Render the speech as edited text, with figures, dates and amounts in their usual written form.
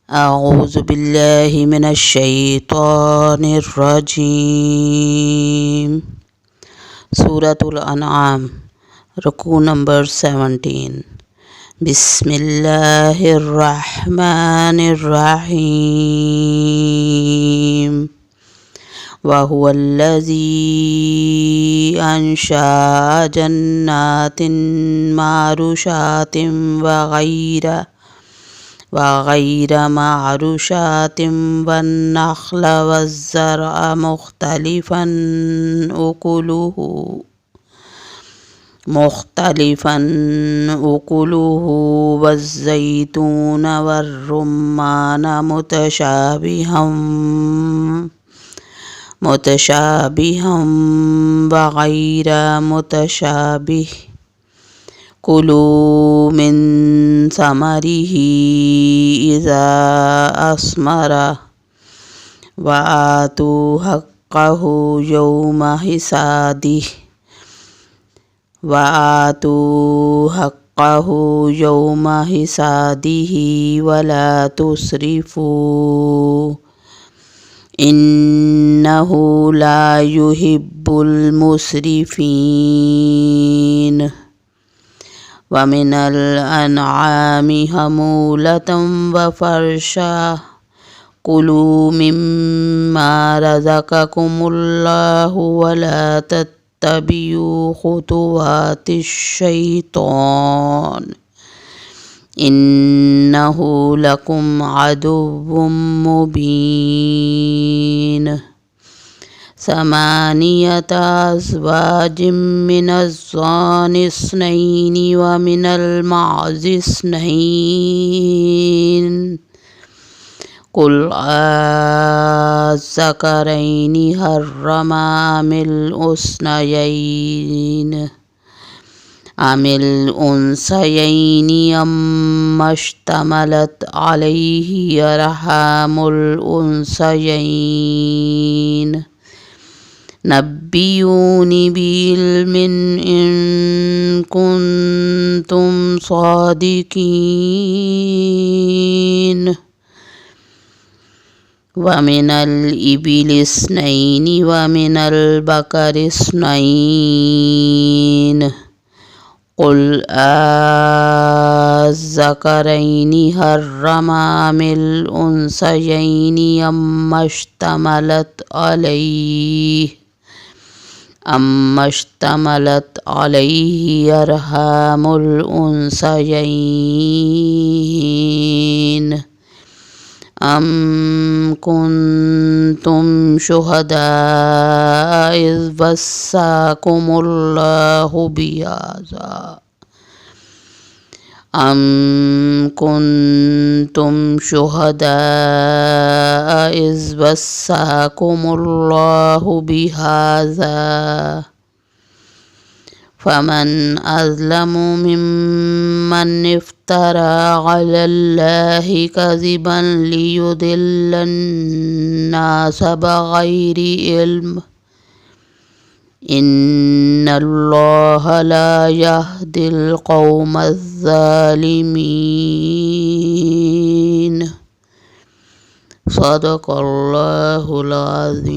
أعوذ بالله من الشيطان الرجيم. सूरतुल अनआम रुकू नंबर 17। बिस्मिल्लाहिर्रहमानिर्रहीम। वहुवल्लज़ी अंशा जन्नातिन मारुशातिन वग़ैर मारुशातिन वन्नख़्ल वज़्ज़रअ मुख़्तलिफ़न उकुलुहु वज़्ज़ैतून वर्रुम्मान मुतशाबिहं वग़ैर मुतशाबिह। कुलू मिन समरिही इज़ा अस्मरा वआतू हक़्क़हु यौम हिसादिही वला तुस्रिफू इन्नहु ला युहिब्बुल मुस्रिफीन। वमिनल अनआमि हमूलतन वफ़रशा कुलू मिम्मा रज़क़कुमुल्लाहु वला तत्तबिऊ खुतुवातिश्शैतान इन्नहु लकुम अदुव्वुम मुबीन। समानियत अज़वाजिम मिनज़्ज़ानि इस्नैनि व मिनल माज़ि इस्नैन कुल अज़्ज़करैनि हर्रम अमिल उन्सयैनि अम्मश्तमलत अलैहि अरहामुल उन्सयैन। नब्बियूनी बिइल्मिन इन कुन्तुम सादिकीन। वमिनल इबिलि इस्नैनि वमिनल बकरि इस्नैन कुल अज़्ज़करैनि हर्रम अमिल उन्सयैनि अम्मश्तमलत अलैहि अरहामुल उन्सयैन। अम कुन्तुम शुहदा इज़ वस्साकुमुल्लाहु बिहाज़ा अम कुन्तुम शुहदा इज़ वस्साकुमुल्लाहु बिहाज़ा फमन अज़लमु मिम्मन इफ्तरा अलल्लाहि कज़िबन लियुदिल्लन नास बग़ैरि इल्म इन्नल्लाह ला यहदिल क़ौमज़्ज़ालिमीन। सदक़ल्लाहुल अज़ीम।